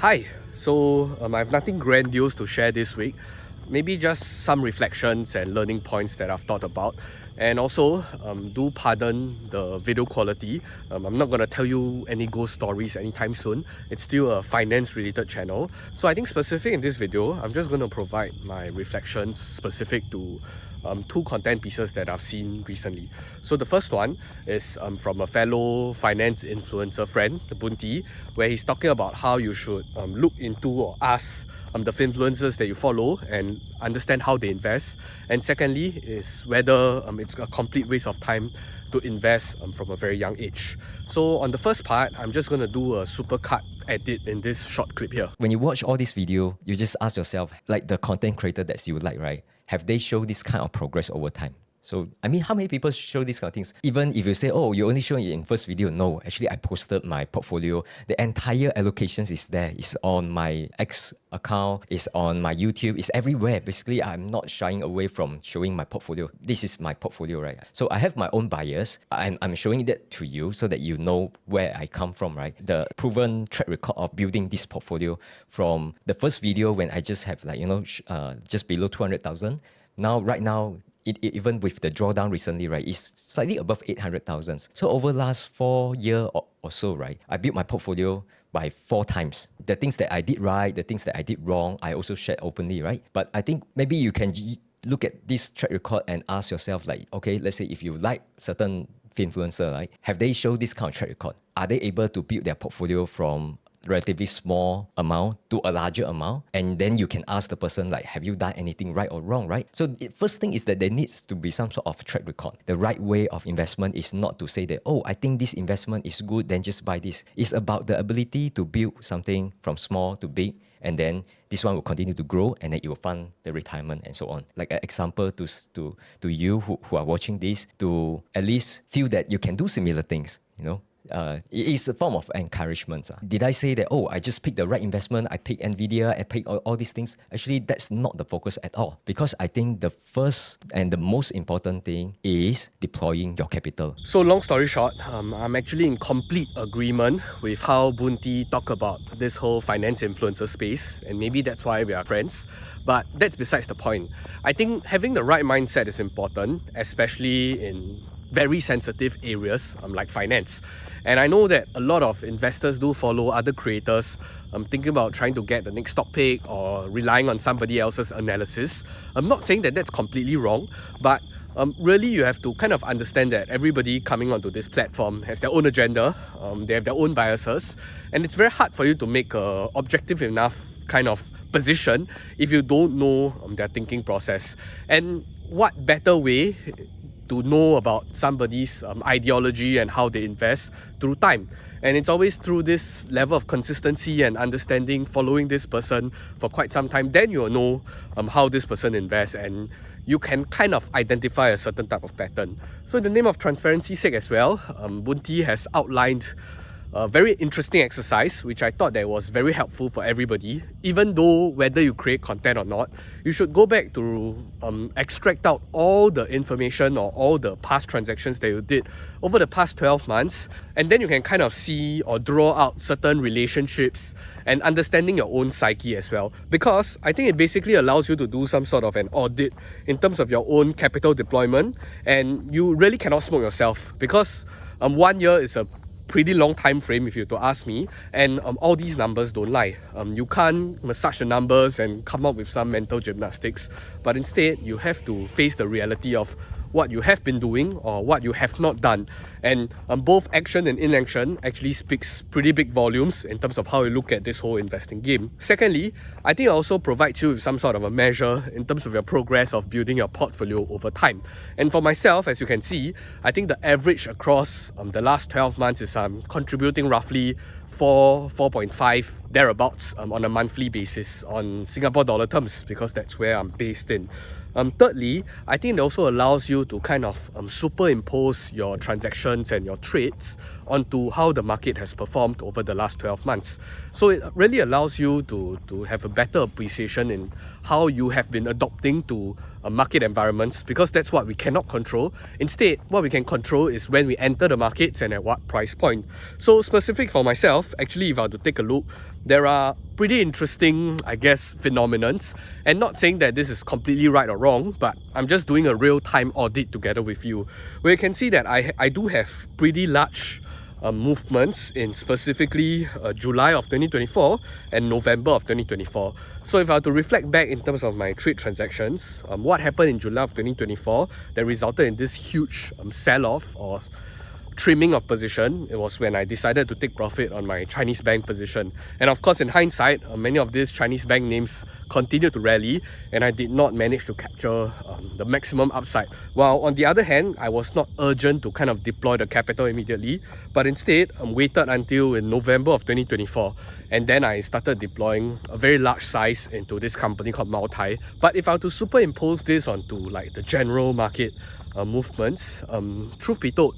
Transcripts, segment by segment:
Hi, I have nothing grandiose to share this week. Maybe just some reflections and learning points that I've thought about. And also, do pardon the video quality. I'm not going to tell you any ghost stories anytime soon. It's still a finance related channel. So I think specific in this video, I'm just going to provide my reflections specific to two content pieces that I've seen recently. So the first one is from a fellow finance influencer friend, Bunti, where he's talking about how you should look into or ask the influencers that you follow and understand how they invest. And secondly is whether it's a complete waste of time to invest from a very young age. So on the first part, I'm just going to do a supercut edit in this short clip here. When you watch all this video, you just ask yourself, like the content creator that you like, right? Have they shown this kind of progress over time? So, I mean, how many people show these kind of things? Even if you say, oh, you only show it in first video. No, actually, I posted my portfolio. The entire allocations is there. It's on my X account. It's on my YouTube. It's everywhere. Basically, I'm not shying away from showing my portfolio. This is my portfolio, right? So I have my own bias. I'm showing that to you so that you know where I come from, right? The proven track record of building this portfolio from the first video when I just have just below 200,000. Right now, even with the drawdown recently, right, it's slightly above 800,000. So over the last 4 years or so, right, I built my portfolio by 4 times. The things that I did right, the things that I did wrong, I also shared openly, right? But I think maybe you can look at this track record and ask yourself, like, okay, let's say if you like certain influencer, right, have they shown this kind of track record? Are they able to build their portfolio from relatively small amount to a larger amount? And then you can ask the person, like, have you done anything right or wrong, right? So the first thing is that there needs to be some sort of track record. The right way of investment is not to say that, oh, I think this investment is good, then just buy this. It's about the ability to build something from small to big, and then this one will continue to grow, and then it will fund the retirement and so on. Like an example to you who are watching this, to at least feel that you can do similar things, you know? It is a form of encouragement. Did I say that, oh, I just picked the right investment, I picked NVIDIA, I picked all these things? Actually, that's not the focus at all. Because I think the first and the most important thing is deploying your capital. So long story short, I'm actually in complete agreement with how Bunti talked about this whole finance influencer space, and maybe that's why we are friends. But that's besides the point. I think having the right mindset is important, especially in very sensitive areas like finance. And I know that a lot of investors do follow other creators thinking about trying to get the next stock pick or relying on somebody else's analysis. I'm not saying that that's completely wrong, but really you have to kind of understand that everybody coming onto this platform has their own agenda, they have their own biases, and it's very hard for you to make a objective enough kind of position if you don't know their thinking process. And what better way to know about somebody's ideology and how they invest through time. And it's always through this level of consistency and understanding, following this person for quite some time, then you'll know how this person invests, and you can kind of identify a certain type of pattern. So in the name of transparency's sake as well, Bunti has outlined a very interesting exercise which I thought that was very helpful for everybody. Even though whether you create content or not, you should go back to extract out all the information or all the past transactions that you did over the past 12 months, and then you can kind of see or draw out certain relationships and understanding your own psyche as well. Because I think it basically allows you to do some sort of an audit in terms of your own capital deployment, and you really cannot smoke yourself, because 1 year is a pretty long time frame if you were to ask me, and all these numbers don't lie. You can't massage the numbers and come up with some mental gymnastics, but instead you have to face the reality of what you have been doing or what you have not done. And both action and inaction actually speaks pretty big volumes in terms of how you look at this whole investing game. Secondly, I think it also provides you with some sort of a measure in terms of your progress of building your portfolio over time. And for myself, as you can see, I think the average across the last 12 months is contributing roughly 4.5 thereabouts on a monthly basis on Singapore dollar terms, because that's where I'm based in. Thirdly, I think it also allows you to kind of superimpose your transactions and your trades onto how the market has performed over the last 12 months. So it really allows you to have a better appreciation in how you have been adopting to market environments, because that's what we cannot control. Instead, what we can control is when we enter the markets and at what price point. So specific for myself, actually, if I were to take a look, there are pretty interesting, I guess, phenomenons. And not saying that this is completely right or wrong, but I'm just doing a real-time audit together with you, where you can see that I do have pretty large movements in specifically July of 2024 and November of 2024. So if I were to reflect back in terms of my trade transactions, what happened in July of 2024 that resulted in this huge sell-off or trimming of position, it was when I decided to take profit on my Chinese bank position. And of course, in hindsight, many of these Chinese bank names continued to rally, and I did not manage to capture the maximum upside. While on the other hand, I was not urgent to kind of deploy the capital immediately, but instead waited until in November of 2024, and then I started deploying a very large size into this company called Moutai. But if I were to superimpose this onto like the general market movements, truth be told,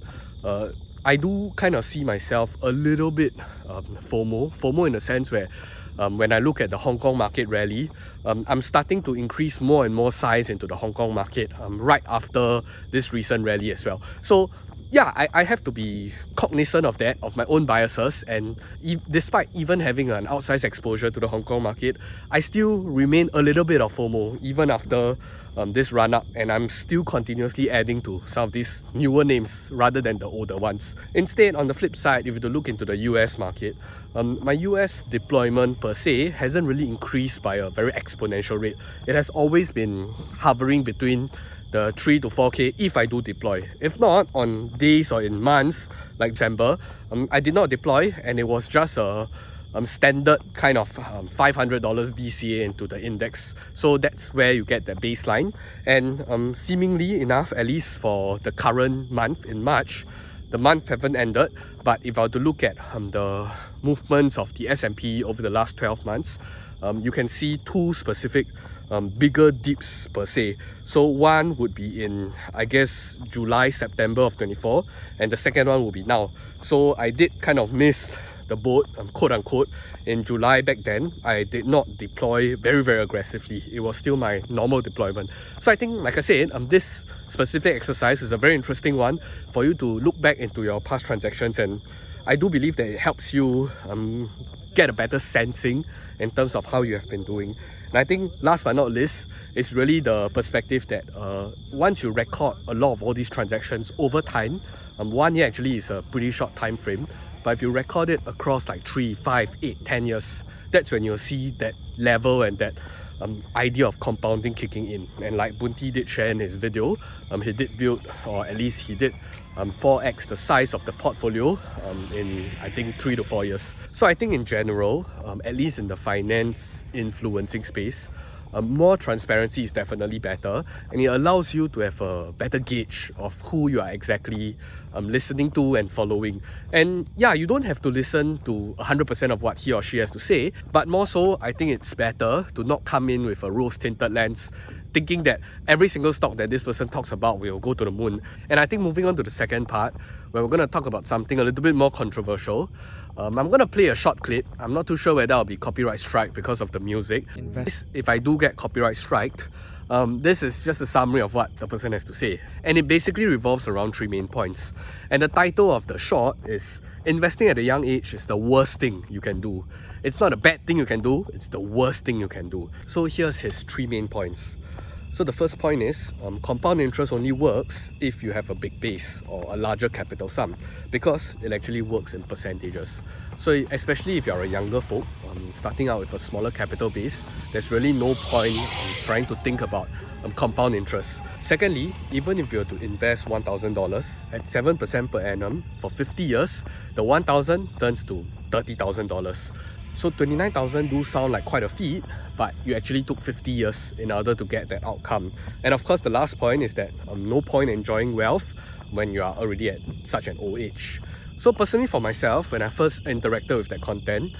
I do kind of see myself a little bit FOMO in a sense where when I look at the Hong Kong market rally, I'm starting to increase more and more size into the Hong Kong market right after this recent rally as well. So yeah, I have to be cognizant of that, of my own biases, and despite even having an outsized exposure to the Hong Kong market, I still remain a little bit of FOMO even after this run up, and I'm still continuously adding to some of these newer names rather than the older ones. Instead, on the flip side, if you to look into the US market, my US deployment per se hasn't really increased by a very exponential rate. It has always been hovering between the 3 to 4K if I do deploy. If not, on days or in months like December, I did not deploy, and it was just a standard kind of $500 DCA into the index. So that's where you get the baseline. And seemingly enough, at least for the current month in March, the month haven't ended, but if I were to look at the movements of the S&P over the last 12 months, you can see two specific bigger dips per se. So one would be in, I guess, July, September of 24, and the second one will be now. So I did kind of miss the boat, quote unquote, in July back then. I did not deploy very aggressively. It was still my normal deployment. So I think, like I said, this specific exercise is a very interesting one for you to look back into your past transactions, and I do believe that it helps you get a better sensing in terms of how you have been doing. And I think last but not least is really the perspective that once you record a lot of all these transactions over time, 1 year actually is a pretty short time frame, but if you record it across like 3, 5, 8, 10 years, that's when you'll see that level and that idea of compounding kicking in. And like Bunti did share in his video, he did build, or at least he did 4x the size of the portfolio in I think 3 to 4 years. So I think in general, at least in the finance influencing space, more transparency is definitely better, and it allows you to have a better gauge of who you are exactly listening to and following. And yeah, you don't have to listen to 100% of what he or she has to say, but more so, I think it's better to not come in with a rose-tinted lens, thinking that every single stock that this person talks about will go to the moon. And I think moving on to the second part, where we're going to talk about something a little bit more controversial, I'm going to play a short clip. I'm not too sure whether I'll be copyright strike because of the music. If I do get copyright strike, this is just a summary of what the person has to say. And it basically revolves around 3 main points. And the title of the short is "Investing at a Young Age is the Worst Thing You Can Do." It's not a bad thing you can do, it's the worst thing you can do. So here's his 3 main points. So the first point is compound interest only works if you have a big base or a larger capital sum, because it actually works in percentages. So especially if you're a younger folk starting out with a smaller capital base, there's really no point trying to think about compound interest. Secondly, even if you were to invest $1,000 at 7% per annum for 50 years, the $1,000 turns to $30,000. So 29,000 do sound like quite a feat, but you actually took 50 years in order to get that outcome. And of course, the last point is that no point enjoying wealth when you are already at such an old age. So personally for myself, when I first interacted with that content,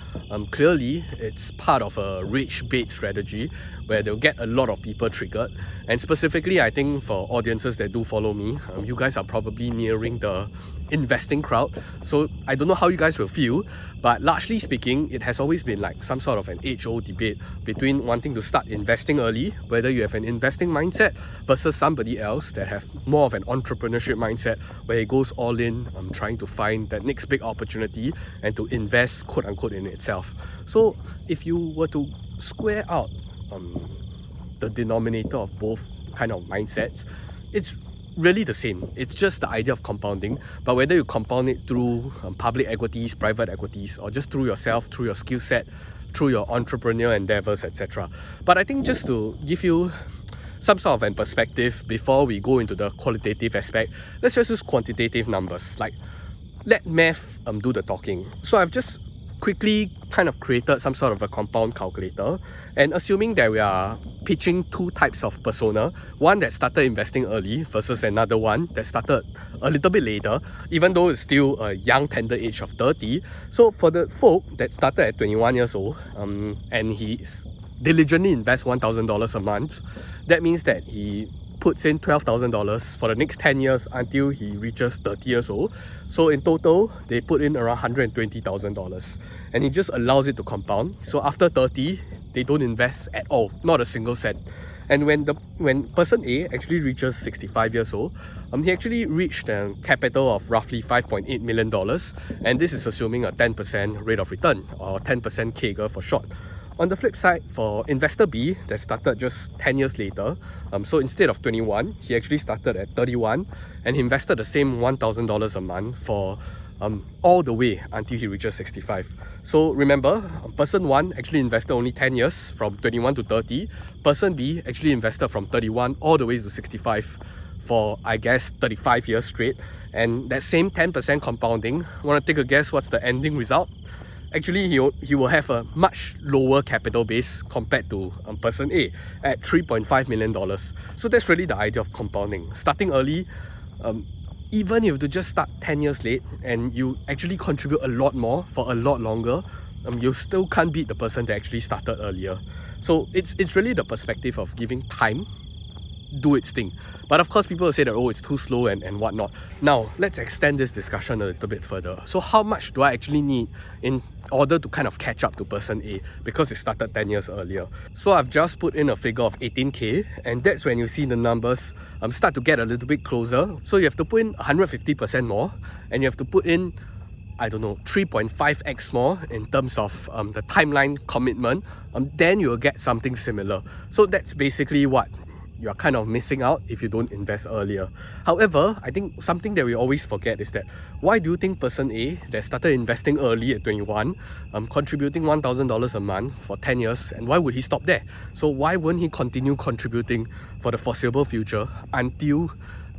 clearly it's part of a rage bait strategy where they'll get a lot of people triggered. And specifically, I think for audiences that do follow me, you guys are probably nearing the investing crowd. So I don't know how you guys will feel, but largely speaking, it has always been like some sort of an age-old debate between wanting to start investing early, whether you have an investing mindset versus somebody else that have more of an entrepreneurship mindset where it goes all in, trying to find that next big opportunity and to invest quote unquote in itself. So if you were to square out the denominator of both kind of mindsets, it's really the same. It's just the idea of compounding, but whether you compound it through public equities, private equities, or just through yourself, through your skill set, through your entrepreneurial endeavors, etc. But I think just to give you some sort of an perspective before we go into the qualitative aspect, let's just use quantitative numbers. Like, let math do the talking. So I've just quickly kind of created some sort of a compound calculator, and assuming that we are pitching two types of persona, one that started investing early versus another one that started a little bit later, even though it's still a young tender age of 30. So for the folk that started at 21 years old and he diligently invests $1,000 a month, that means that he puts in $12,000 for the next 10 years until he reaches 30 years old. So in total, they put in around $120,000, and he just allows it to compound. So after 30, they don't invest at all, not a single cent. And when person A actually reaches 65 years old, he actually reached a capital of roughly $5.8 million, and this is assuming a 10% rate of return, or 10% CAGR for short. On the flip side, for investor B that started just 10 years later, so instead of 21, he actually started at 31, and he invested the same $1,000 a month for all the way until he reaches 65. So remember, person 1 actually invested only 10 years, from 21 to 30. Person B actually invested from 31 all the way to 65 for, I guess, 35 years straight. And that same 10% compounding, want to take a guess what's the ending result? Actually, he will have a much lower capital base compared to person A at $3.5 million. So that's really the idea of compounding. Starting early, even if you just start 10 years late and you actually contribute a lot more for a lot longer, you still can't beat the person that actually started earlier. So it's really the perspective of giving time do its thing. But of course, people will say that, oh, it's too slow and whatnot. Now, let's extend this discussion a little bit further. So how much do I actually need in order to kind of catch up to person A, because it started 10 years earlier? So I've just put in a figure of 18K, and that's when you see the numbers start to get a little bit closer. So you have to put in 150% more, and you have to put in, I don't know, 3.5x more in terms of the timeline commitment, then you'll get something similar. So that's basically what you're kind of missing out if you don't invest earlier. However, I think something that we always forget is that, why do you think person A that started investing early at 21, contributing $1,000 a month for 10 years, and why would he stop there? So why won't he continue contributing for the foreseeable future until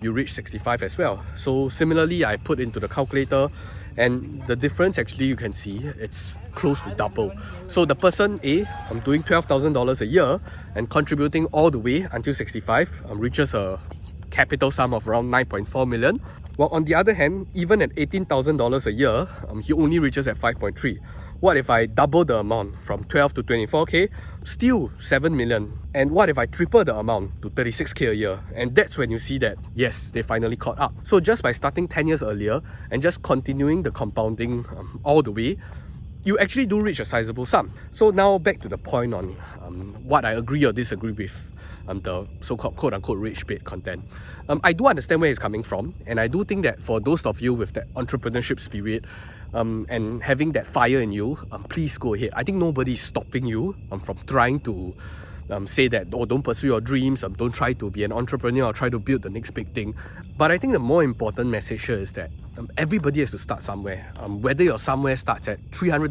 you reach 65 as well? So similarly, I put into the calculator, and the difference actually you can see it's close to double. So the person A, doing $12,000 a year and contributing all the way until 65, reaches a capital sum of around 9.4 million. While on the other hand, even at $18,000 a year, he only reaches at 5.3. What if I double the amount from 12 to 24K? Still 7 million. And what if I triple the amount to 36K a year? And that's when you see that, yes, they finally caught up. So just by starting 10 years earlier and just continuing the compounding all the way, you actually do reach a sizable sum. So now back to the point on what I agree or disagree with the so-called quote-unquote rage bait content. I do understand where it's coming from, and I do think that for those of you with that entrepreneurship spirit and having that fire in you, please go ahead. I think nobody is stopping you from trying to say that, oh, don't pursue your dreams, don't try to be an entrepreneur or try to build the next big thing. But I think the more important message here is that everybody has to start somewhere. Whether your somewhere starts at $300,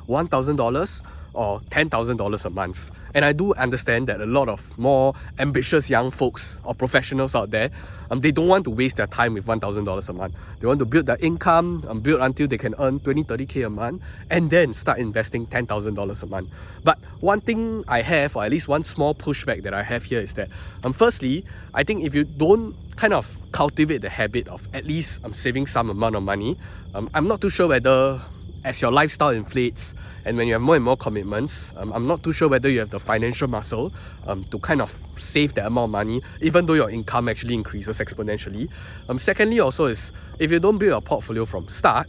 $1,000 or $10,000 a month. And I do understand that a lot of more ambitious young folks or professionals out there, they don't want to waste their time with $1,000 a month. They want to build their income, build until they can earn 20, 30K a month, and then start investing $10,000 a month. But one thing I have, or at least one small pushback that I have here, is that firstly, I think if you don't kind of cultivate the habit of at least saving some amount of money, I'm not too sure whether as your lifestyle inflates And when you have more and more commitments, I'm not too sure whether you have the financial muscle to kind of save that amount of money, even though your income actually increases exponentially. Secondly, also is if you don't build your portfolio from start,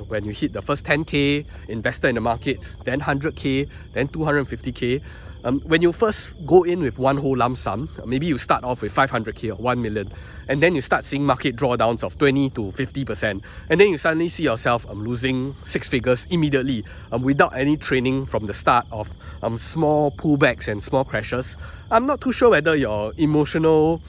when you hit the first 10k, invested in the markets, then 100k, then 250k. When you first go in with one whole lump sum, maybe you start off with 500k or 1 million, and then you start seeing market drawdowns of 20 to 50%, and then you suddenly see yourself losing 6 figures immediately without any training from the start of small pullbacks and small crashes. I'm not too sure whether your emotional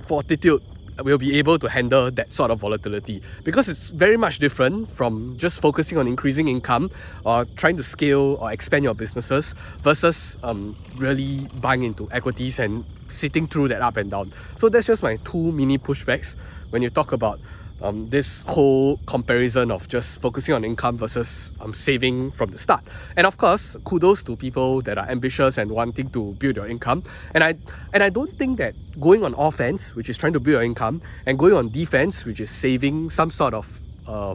fortitude will be able to handle that sort of volatility, because it's very much different from just focusing on increasing income or trying to scale or expand your businesses versus really buying into equities and sitting through that up and down. So that's just my 2 mini pushbacks when you talk about this whole comparison of just focusing on income versus saving from the start. And of course, kudos to people that are ambitious and wanting to build your income. And I don't think that going on offense, which is trying to build your income, and going on defense, which is saving some sort of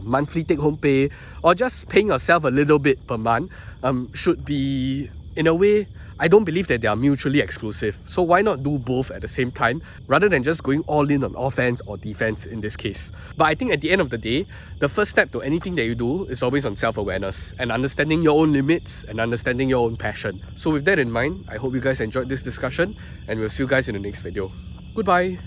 monthly take-home pay, or just paying yourself a little bit per month, should be, in a way, I don't believe that they are mutually exclusive. So why not do both at the same time rather than just going all in on offense or defense in this case? But I think at the end of the day, the first step to anything that you do is always on self-awareness and understanding your own limits and understanding your own passion. So with that in mind, I hope you guys enjoyed this discussion, and we'll see you guys in the next video. Goodbye.